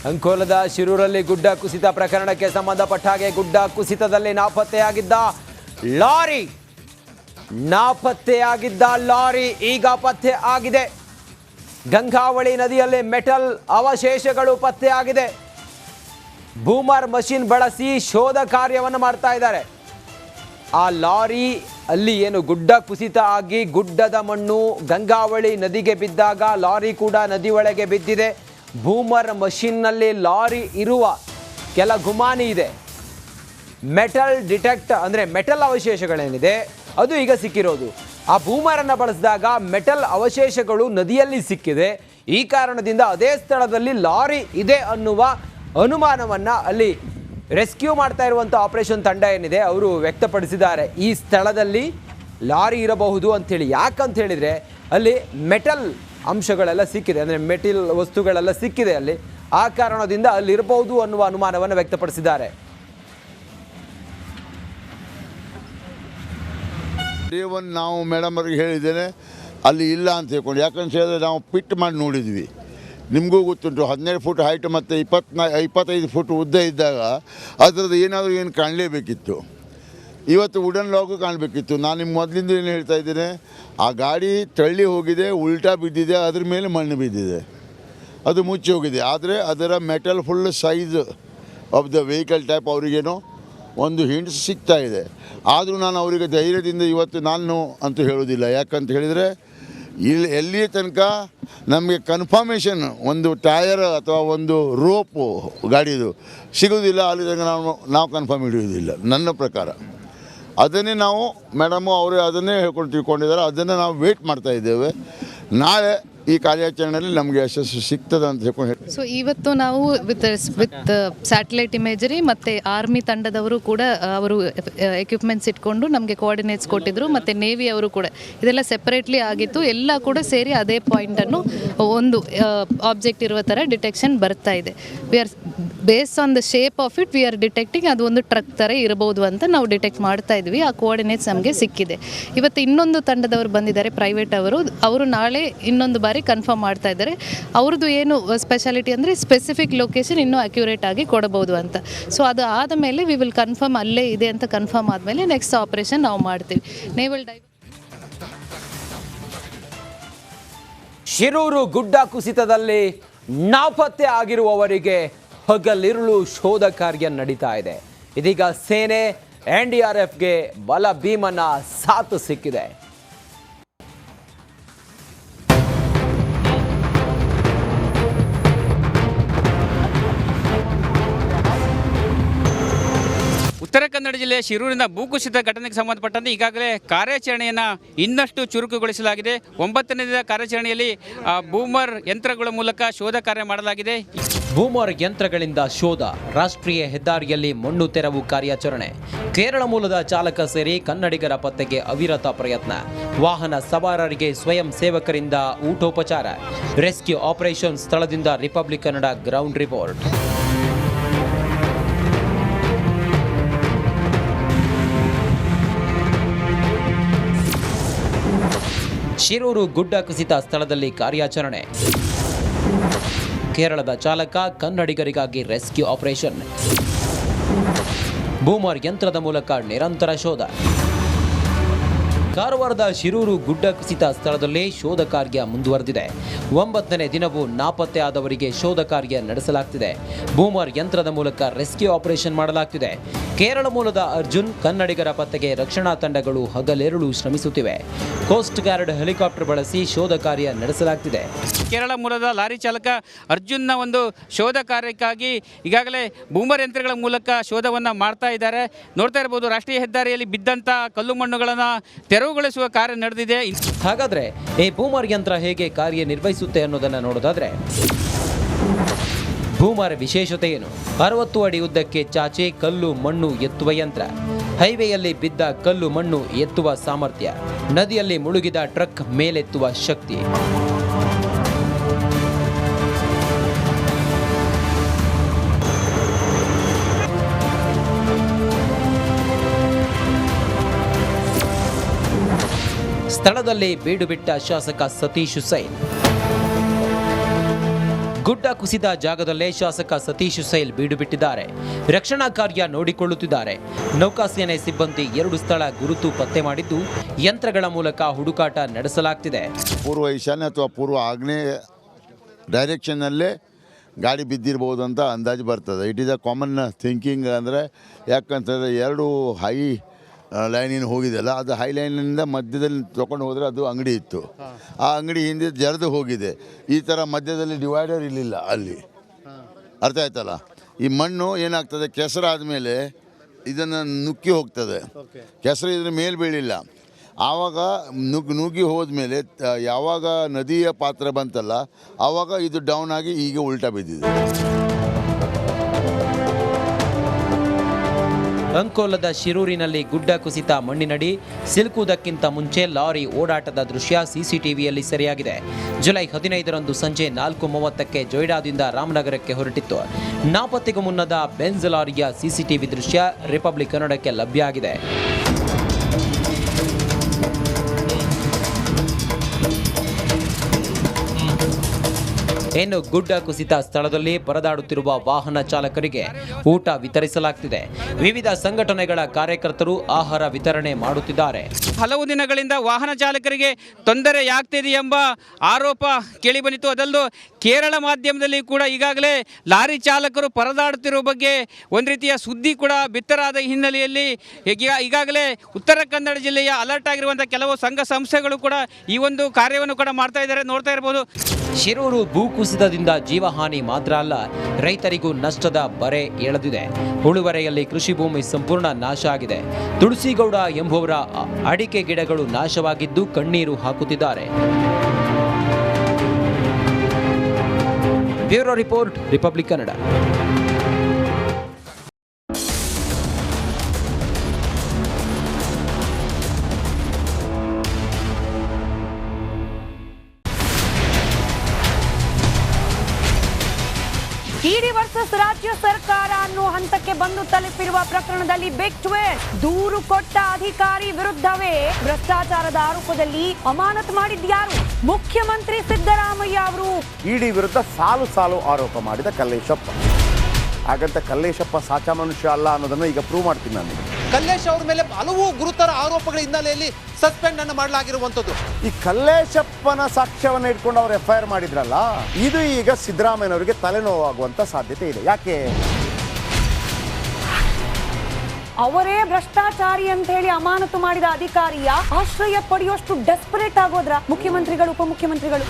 ಅಂಕೋಲದ ಶಿರೂರಲ್ಲಿ ಗುಡ್ಡ ಕುಸಿತ ಪ್ರಕರಣಕ್ಕೆ ಸಂಬಂಧಪಟ್ಟ ಹಾಗೆ ಗುಡ್ಡ ಕುಸಿತದಲ್ಲಿ ನಾಪತ್ತೆಯಾಗಿದ್ದ ಲಾರಿ ಈಗ ಪತ್ತೆ ಆಗಿದೆ. ಗಂಗಾವಳಿ ನದಿಯಲ್ಲಿ ಮೆಟಲ್ ಅವಶೇಷಗಳು ಪತ್ತೆಯಾಗಿದೆ. ಬೂಮರ್ ಮಷಿನ್ ಬಳಸಿ ಶೋಧ ಕಾರ್ಯವನ್ನು ಮಾಡ್ತಾ ಇದ್ದಾರೆ. ಆ ಲಾರಿ ಅಲ್ಲಿ ಏನು ಗುಡ್ಡ ಕುಸಿತ ಆಗಿ ಗುಡ್ಡದ ಮಣ್ಣು ಗಂಗಾವಳಿ ನದಿಗೆ ಬಿದ್ದಾಗ ಲಾರಿ ಕೂಡ ನದಿ ಒಳಗೆ ಬಿದ್ದಿದೆ. ಬೂಮರ್ ಮಷಿನ್ನಲ್ಲಿ ಲಾರಿ ಇರುವ ಕೆಲ ಗುಮಾನಿ ಇದೆ. ಮೆಟಲ್ ಡಿಟೆಕ್ಟ್ ಅಂದರೆ ಮೆಟಲ್ ಅವಶೇಷಗಳೇನಿದೆ ಅದು ಈಗ ಸಿಕ್ಕಿರೋದು. ಆ ಬೂಮರನ್ನು ಬಳಸಿದಾಗ ಮೆಟಲ್ ಅವಶೇಷಗಳು ನದಿಯಲ್ಲಿ ಸಿಕ್ಕಿದೆ. ಈ ಕಾರಣದಿಂದ ಅದೇ ಸ್ಥಳದಲ್ಲಿ ಲಾರಿ ಇದೆ ಅನ್ನುವ ಅನುಮಾನವನ್ನು ಅಲ್ಲಿ ರೆಸ್ಕ್ಯೂ ಮಾಡ್ತಾ ಇರುವಂಥ ಆಪರೇಷನ್ ತಂಡ ಏನಿದೆ ಅವರು ವ್ಯಕ್ತಪಡಿಸಿದ್ದಾರೆ. ಈ ಸ್ಥಳದಲ್ಲಿ ಲಾರಿ ಇರಬಹುದು ಅಂಥೇಳಿ. ಯಾಕಂತ ಹೇಳಿದರೆ ಅಲ್ಲಿ ಮೆಟಲ್ ಅಂಶಗಳೆಲ್ಲ ಸಿಕ್ಕಿದೆ, ಅಂದರೆ ಮೆಟಲ್ ವಸ್ತುಗಳೆಲ್ಲ ಸಿಕ್ಕಿದೆ ಅಲ್ಲಿ. ಆ ಕಾರಣದಿಂದ ಅಲ್ಲಿರಬಹುದು ಅನ್ನುವ ಅನುಮಾನವನ್ನು ವ್ಯಕ್ತಪಡಿಸಿದ್ದಾರೆ. ನಾವು ಮೇಡಮ್ ಅವ್ರಿಗೆ ಹೇಳಿದ್ದೇನೆ ಅಲ್ಲಿ ಇಲ್ಲ ಅಂತ ಹೇಳ್ಕೊಂಡು. ಯಾಕಂತ ಹೇಳಿದ್ರೆ ನಾವು ಪಿಟ್ ಮಾಡಿ ನೋಡಿದ್ವಿ. ನಿಮಗೂ ಗೊತ್ತುಂಟು 12 ಫುಟ್ ಹೈಟ್ ಮತ್ತು 25 ಫುಟ್ ಉದ್ದ ಇದ್ದಾಗ ಅದರದ್ದು ಏನಾದರೂ ಏನು ಕಾಣಲೇಬೇಕಿತ್ತು. ಇವತ್ತು ವುಡನ್ ಲಾಗು ಕಾಣಬೇಕಿತ್ತು. ನಾನು ನಿಮ್ಮ ಮೊದಲಿಂದ ಏನು ಹೇಳ್ತಾ ಇದ್ದೇನೆ, ಆ ಗಾಡಿ ತಳ್ಳಿ ಹೋಗಿದೆ, ಉಲ್ಟಾ ಬಿದ್ದಿದೆ, ಅದ್ರ ಮೇಲೆ ಮಣ್ಣು ಬಿದ್ದಿದೆ, ಅದು ಮುಚ್ಚಿ ಹೋಗಿದೆ. ಆದರೆ ಅದರ metal full size of the vehicle type ಅವರಿಗೇನೋ ಒಂದು ಹಿಂಟ್ಸ್ ಸಿಗ್ತಾ ಇದೆ. ಆದರೂ ನಾನು ಅವರಿಗೆ ಧೈರ್ಯದಿಂದ ಇವತ್ತು ನಾನು ಅಂತೂ ಹೇಳೋದಿಲ್ಲ. ಯಾಕಂತ ಹೇಳಿದರೆ ಎಲ್ಲಿಯ ತನಕ ನಮಗೆ ಕನ್ಫರ್ಮೇಷನ್ ಒಂದು ಟಯರ್ ಅಥವಾ ಒಂದು ರೋಪು ಗಾಡಿದು ಸಿಗೋದಿಲ್ಲ ಅಲ್ಲಿ ತನಕ ನಾವು ಕನ್ಫರ್ಮ್ ಹಿಡಿಯೋದಿಲ್ಲ. ನನ್ನ ಪ್ರಕಾರ ಅದನ್ನೇ ನಾವು ಮೇಡಮು ಅವರು ಅದನ್ನೇ ಹೇಳ್ಕೊಂಡು ತಿಳ್ಕೊಂಡಿದ್ದಾರೆ. ಅದನ್ನು ನಾವು ವೇಟ್ ಮಾಡ್ತಾ ಇದ್ದೇವೆ. ನಾಳೆ ಈ ಕಾರ್ಯಾಚರಣೆಯಲ್ಲಿ ನಮಗೆ ಯಶಸ್ಸು ಸಿಗ್ತದೆ ಅಂತ ಹೇಳ್ಕೊಂಡು ಹೇಳಿ. ಸೊ ಇವತ್ತು ನಾವು ವಿತ್ ಸ್ಯಾಟಲೈಟ್ ಇಮೇಜರಿ ಮತ್ತು ಆರ್ಮಿ ತಂಡದವರು ಕೂಡ ಅವರು ಎಕ್ವಿಪ್ಮೆಂಟ್ಸ್ ಇಟ್ಕೊಂಡು ನಮಗೆ ಕೋಆರ್ಡಿನೇಟ್ಸ್ ಕೊಟ್ಟಿದ್ದರು. ಮತ್ತು ನೇವಿ ಅವರು ಕೂಡ ಇದೆಲ್ಲ ಸೆಪರೇಟ್ಲಿ ಆಗಿತ್ತು. ಎಲ್ಲ ಕೂಡ ಸೇರಿ ಅದೇ ಪಾಯಿಂಟನ್ನು ಒಂದು ಆಬ್ಜೆಕ್ಟ್ ಇರುವ ಥರ ಡಿಟೆಕ್ಷನ್ ಬರ್ತಾ ಇದೆ. We are base on the shape of it we are detecting ಅದು ಒಂದು ಟ್ರಕ್ ಥರ ಇರಬಹುದು ಅಂತ ನಾವು ಡಿಟೆಕ್ಟ್ ಮಾಡ್ತಾ ಇದ್ವಿ. ಆ ಕೋಆರ್ಡಿನೇಟ್ಸ್ ನಮಗೆ ಸಿಕ್ಕಿದೆ. ಇವತ್ತು ಇನ್ನೊಂದು ತಂಡದವರು ಬಂದಿದ್ದಾರೆ, ಪ್ರೈವೇಟ್ ಅವರು ನಾಳೆ ಇನ್ನೊಂದು ಬಾರಿ ಕನ್ಫರ್ಮ್ ಮಾಡ್ತಾ ಇದ್ದಾರೆ. ಅವ್ರದ್ದು ಏನು ಸ್ಪೆಷಾಲಿಟಿ ಅಂದರೆ ಸ್ಪೆಸಿಫಿಕ್ ಲೊಕೇಶನ್ ಇನ್ನೂ ಅಕ್ಯುರೇಟ್ ಆಗಿ ಕೊಡಬಹುದು ಅಂತ. ಸೊ ಅದು ಆದ ಮೇಲೆ ವಿ ವಿಲ್ ಕನ್ಫರ್ಮ್ ಅಲ್ಲೇ ಇದೆ ಅಂತ ಕನ್ಫರ್ಮ್ ಆದಮೇಲೆ ನೆಕ್ಸ್ಟ್ ಆಪರೇಷನ್ ನಾವು ಮಾಡ್ತೀವಿ. ನೇವಲ್ ಡೈವ್ ಶಿರೂರು ಗುಡ್ಡ ಕುಸಿತದಲ್ಲಿ ನಾಪತ್ತೆ ಆಗಿರುವವರಿಗೆ ಹಗಲಿರುಳು ಶೋಧ ಕಾರ್ಯ ನಡೀತಾ ಇದೆ. ಇದೀಗ ಸೇನೆ NDRFಗೆ ಬಲ ಭೀಮನ ಸಾಥ್ ಸಿಕ್ಕಿದೆ. ಉತ್ತರ ಕನ್ನಡ ಜಿಲ್ಲೆಯ ಶಿರೂರಿನ ಭೂಕುಸಿತ ಘಟನೆಗೆ ಸಂಬಂಧಪಟ್ಟಂತೆ ಈಗಾಗಲೇ ಕಾರ್ಯಾಚರಣೆಯನ್ನು ಇನ್ನಷ್ಟು ಚುರುಕುಗೊಳಿಸಲಾಗಿದೆ. 9ನೇ ದಿನದ ಕಾರ್ಯಾಚರಣೆಯಲ್ಲಿ ಬೂಮರ್ ಯಂತ್ರಗಳ ಮೂಲಕ ಶೋಧ ಕಾರ್ಯ ಮಾಡಲಾಗಿದೆ. ಬೂಮರ್ ಯಂತ್ರಗಳಿಂದ ಶೋಧ. ರಾಷ್ಟ್ರೀಯ ಹೆದ್ದಾರಿಯಲ್ಲಿ ಮಣ್ಣು ತೆರವು ಕಾರ್ಯಾಚರಣೆ. ಕೇರಳ ಮೂಲದ ಚಾಲಕ ಸೇರಿ ಕನ್ನಡಿಗರ ಪತ್ತೆಗೆ ಅವಿರತ ಪ್ರಯತ್ನ. ವಾಹನ ಸವಾರರಿಗೆ ಸ್ವಯಂ ಸೇವಕರಿಂದ ಊಟೋಪಚಾರ. ರೆಸ್ಕ್ಯೂ ಆಪರೇಷನ್ ಸ್ಥಳದಿಂದ Republic Kannada ground report. Shirur ಗುಡ್ಡ ಕುಸಿತ ಸ್ಥಳದಲ್ಲಿ ಕಾರ್ಯಾಚರಣೆ. ಕೇರಳದ ಚಾಲಕ, ಕನ್ನಡಿಗರಿಗಾಗಿ ರೆಸ್ಕ್ಯೂ ಆಪರೇಷನ್. ಬೂಮರ್ ಯಂತ್ರದ ಮೂಲಕ ನಿರಂತರ ಶೋಧ. ಕಾರವಾರದ ಶಿರೂರು ಗುಡ್ಡ ಕುಸಿತ ಸ್ಥಳದಲ್ಲಿ ಶೋಧ ಕಾರ್ಯ ಮುಂದುವರೆದಿದೆ. 9ನೇ ದಿನವೂ ನಾಪತ್ತೆ ಆದವರಿಗೆ ಶೋಧ ಕಾರ್ಯ ನಡೆಸಲಾಗ್ತಿದೆ. ಬೂಮರ್ ಯಂತ್ರದ ಮೂಲಕ ರೆಸ್ಕ್ಯೂ ಆಪರೇಷನ್ ಮಾಡಲಾಗ್ತಿದೆ. ಕೇರಳ ಮೂಲದ ಅರ್ಜುನ್, ಕನ್ನಡಿಗರ ಪತ್ತೆಗೆ ರಕ್ಷಣಾ ತಂಡಗಳು ಹಗಲಿರುಳು ಶ್ರಮಿಸುತ್ತಿವೆ. ಕೋಸ್ಟ್ ಗಾರ್ಡ್ ಹೆಲಿಕಾಪ್ಟರ್ ಬಳಸಿ ಶೋಧ ಕಾರ್ಯ ನಡೆಸಲಾಗ್ತಿದೆ. ಕೇರಳ ಮೂಲದ ಲಾರಿ ಚಾಲಕ ಅರ್ಜುನ್ನ ಒಂದು ಶೋಧ ಕಾರ್ಯಕ್ಕಾಗಿ ಈಗಾಗಲೇ ಬೂಮರ್ ಯಂತ್ರಗಳ ಮೂಲಕ ಶೋಧವನ್ನು ಮಾಡ್ತಾ ಇದ್ದಾರೆ. ನೋಡ್ತಾ ಇರಬಹುದು, ರಾಷ್ಟ್ರೀಯ ಹೆದ್ದಾರಿಯಲ್ಲಿ ಬಿದ್ದಂಥ ಕಲ್ಲು ಮಣ್ಣುಗಳನ್ನು ತೆರವುಗೊಳಿಸುವ ಕಾರ್ಯ ನಡೆದಿದೆ. ಹಾಗಾದರೆ ಈ ಬೂಮರ್ ಯಂತ್ರ ಹೇಗೆ ಕಾರ್ಯನಿರ್ವಹಿಸುತ್ತೆ ಅನ್ನೋದನ್ನು ನೋಡೋದಾದ್ರೆ, ಬೂಮರ್ ವಿಶೇಷತೆ ಏನು? 60 ಅಡಿ ಉದ್ದಕ್ಕೆ ಚಾಚೆ ಕಲ್ಲು ಮಣ್ಣು ಎತ್ತುವ ಯಂತ್ರ. ಹೈವೇಯಲ್ಲಿ ಬಿದ್ದ ಕಲ್ಲು ಮಣ್ಣು ಎತ್ತುವ ಸಾಮರ್ಥ್ಯ. ನದಿಯಲ್ಲಿ ಮುಳುಗಿದ ಟ್ರಕ್ ಮೇಲೆತ್ತುವ ಶಕ್ತಿ. ಸ್ಥಳದಲ್ಲಿ ಬೀಡು ಬಿಟ್ಟ ಶಾಸಕ ಸತೀಶ್ ಹುಸೈನ್. ಗುಡ್ಡ ಕುಸಿದ ಜಾಗದಲ್ಲೇ ಶಾಸಕ ಸತೀಶ್ ಸೈಲ್ ಬೀಡು ಬಿಟ್ಟಿದ್ದಾರೆ. ರಕ್ಷಣಾ ಕಾರ್ಯ ನೋಡಿಕೊಳ್ಳುತ್ತಿದ್ದಾರೆ. ನೌಕಾಸೇನೆ ಸಿಬ್ಬಂದಿ 2 ಸ್ಥಳ ಗುರುತು ಪತ್ತೆ ಮಾಡಿದ್ದು ಯಂತ್ರಗಳ ಮೂಲಕ ಹುಡುಕಾಟ ನಡೆಸಲಾಗ್ತಿದೆ. ಪೂರ್ವ ಈಶಾನ್ಯ ಅಥವಾ ಪೂರ್ವ ಆಗ್ನೇಯ ಡೈರೆಕ್ಷನ್ನಲ್ಲೇ ಗಾಡಿ ಬಿದ್ದಿರ್ಬೋದು ಅಂತ ಅಂದಾಜು ಬರ್ತದೆ. It is a common thinking. ಅಂದರೆ ಯಾಕಂತಂದರೆ 2 ಹೈ ಲೈನಿನ ಹೋಗಿದೆಯಲ್ಲ, ಅದು ಹೈ ಲೈನಿಂದ ಮಧ್ಯದಲ್ಲಿ ತೊಗೊಂಡು ಹೋದರೆ ಅದು ಅಂಗಡಿ ಇತ್ತು. ಆ ಅಂಗಡಿ ಹಿಂದೆ ಜರಿದು ಹೋಗಿದೆ. ಈ ಥರ ಮಧ್ಯದಲ್ಲಿ ಡಿವೈಡರ್ ಇರಲಿಲ್ಲ ಅಲ್ಲಿ. ಅರ್ಥ ಆಯ್ತಲ್ಲ? ಈ ಮಣ್ಣು ಏನಾಗ್ತದೆ, ಕೆಸರಾದ ಮೇಲೆ ಇದನ್ನು ನುಗ್ಗಿ ಹೋಗ್ತದೆ. ಕೆಸರು ಇದ್ರ ಮೇಲೆ ಬೀಳಿಲ್ಲ. ಆವಾಗ ನುಗ್ಗಿ ಹೋದ್ಮೇಲೆ ಯಾವಾಗ ನದಿಯ ಪಾತ್ರ ಬಂತಲ್ಲ, ಆವಾಗ ಇದು ಡೌನ್ ಆಗಿ ಈಗ ಉಲ್ಟಾ ಬಿದ್ದಿದೆ. ಅಂಕೋಲದ ಶಿರೂರಿನಲ್ಲಿ ಗುಡ್ಡ ಕುಸಿತ ಮಣ್ಣಿನಡಿ ಸಿಲುಕುವುದಕ್ಕಿಂತ ಮುಂಚೆ ಲಾರಿ ಓಡಾಟದ ದೃಶ್ಯ ಸಿಸಿಟಿವಿಯಲ್ಲಿ ಸೆರೆಯಾಗಿದೆ. ಜುಲೈ 15ರಂದು ಸಂಜೆ 4:30ಕ್ಕೆ ಜೊಯ್ಡಾದಿಂದ ರಾಮನಗರಕ್ಕೆ ಹೊರಟಿತ್ತು. ನಾಪತ್ತೆಗೂ ಮುನ್ನದ ಬೆಂಜ್ ಲಾರಿಯ ಸಿಸಿಟಿವಿ ದೃಶ್ಯ ರಿಪಬ್ಲಿಕ್ ಕನ್ನಡಕ್ಕೆ ಲಭ್ಯ ಆಗಿದೆ. ಇನ್ನು ಗುಡ್ಡ ಕುಸಿತ ಸ್ಥಳದಲ್ಲಿ ಪರದಾಡುತ್ತಿರುವ ವಾಹನ ಚಾಲಕರಿಗೆ ಊಟ ವಿತರಿಸಲಾಗ್ತಿದೆ. ವಿವಿಧ ಸಂಘಟನೆಗಳ ಕಾರ್ಯಕರ್ತರು ಆಹಾರ ವಿತರಣೆ ಮಾಡುತ್ತಿದ್ದಾರೆ. ಹಲವು ದಿನಗಳಿಂದ ವಾಹನ ಚಾಲಕರಿಗೆ ತೊಂದರೆಯಾಗ್ತಿದೆ ಎಂಬ ಆರೋಪ ಕೇಳಿಬಂದಿತು. ಅದಲ್ಲದೆ ಕೇರಳ ಮಾಧ್ಯಮದಲ್ಲಿ ಕೂಡ ಈಗಾಗಲೇ ಲಾರಿ ಚಾಲಕರು ಪರದಾಡುತ್ತಿರುವ ಬಗ್ಗೆ ಒಂದು ರೀತಿಯ ಸುದ್ದಿ ಕೂಡ ಬಿತ್ತರಾದ ಹಿನ್ನೆಲೆಯಲ್ಲಿ ಈಗಾಗಲೇ ಉತ್ತರ ಕನ್ನಡ ಜಿಲ್ಲೆಯ ಅಲರ್ಟ್ ಆಗಿರುವಂಥ ಕೆಲವು ಸಂಘ ಸಂಸ್ಥೆಗಳು ಕೂಡ ಈ ಒಂದು ಕಾರ್ಯವನ್ನು ಕೂಡ ಮಾಡ್ತಾ ಇದ್ದಾರೆ. ನೋಡ್ತಾ ಇರ್ಬೋದು. ಶಿರೂರು ಭೂಕುಸಿತದಿಂದ ಜೀವಹಾನಿ ಮಾತ್ರ ಅಲ್ಲ, ರೈತರಿಗೂ ನಷ್ಟದ ಬರೆ ಎಳೆದಿದೆ. ಉಳುವರೆಯಲ್ಲಿ ಕೃಷಿ ಭೂಮಿ ಸಂಪೂರ್ಣ ನಾಶ ಆಗಿದೆ. ತುಳಸಿಗೌಡ ಎಂಬುವರ ಅಡಿಕೆ ಗಿಡಗಳು ನಾಶವಾಗಿದ್ದು ಕಣ್ಣೀರು ಹಾಕುತ್ತಿದ್ದಾರೆ. Bureau report, Republic Kannada. ED versus ರಾಜ್ಯ ಸರ್ಕಾರ ಅನ್ನೋ ಹಂತಕ್ಕೆ ಬಂದು ತಲುಪಿರುವ ಪ್ರಕರಣದಲ್ಲಿ ಬಿಗ್ ಟ್ವಿಸ್ಟ್. ದೂರು ಕೊಟ್ಟ ಅಧಿಕಾರಿ ವಿರುದ್ಧವೇ ಭ್ರಷ್ಟಾಚಾರದ ಆರೋಪದಲ್ಲಿ ಅಮಾನತು ಮಾಡಿದ್ಯಾರು? ಮುಖ್ಯಮಂತ್ರಿ ಸಿದ್ದರಾಮಯ್ಯ ಅವರು. ಇಡಿ ವಿರುದ್ಧ ಸಾಲು ಆರೋಪ ಮಾಡಿದ ಕಲ್ಲೇಶಪ್ಪ. ಹಾಗಂತ ಕಲ್ಲೇಶಪ್ಪ ಸಾಚಾ ಮನುಷ್ಯ ಅಲ್ಲ ಅನ್ನೋದನ್ನು ಈಗ ಪ್ರೂವ್ ಮಾಡ್ತೀನಿ ನಾನು. ಕಲ್ಲೇಶ್ ಅವ್ರ ಮೇಲೆ ಹಲವು ಗುರುತರ ಆರೋಪಗಳ ಹಿನ್ನೆಲೆಯಲ್ಲಿ ಸಸ್ಪೆಂಡ್ ಅನ್ನು ಮಾಡಲಾಗಿರುವಂಥದ್ದು. ಈ ಕಲ್ಲೇಶಪ್ಪನ ಸಾಕ್ಷ್ಯವನ್ನು ಇಟ್ಕೊಂಡು ಅವರು FIR ಮಾಡಿದ್ರಲ್ಲ, ಇದು ಈಗ ಸಿದ್ದರಾಮಯ್ಯನವರಿಗೆ ತಲೆನೋವಾಗುವಂತ ಸಾಧ್ಯತೆ ಇದೆ. ಯಾಕೆ? ಅವರೇ ಭ್ರಷ್ಟಾಚಾರಿ ಅಂತ ಹೇಳಿ ಅಮಾನತು ಮಾಡಿದ ಅಧಿಕಾರಿಯ ಆಶ್ರಯ ಪಡೆಯುವಷ್ಟು ಡೆಸ್ಪರೇಟ್ ಆಗೋದ್ರ ಮುಖ್ಯಮಂತ್ರಿಗಳು, ಉಪಮುಖ್ಯಮಂತ್ರಿಗಳು?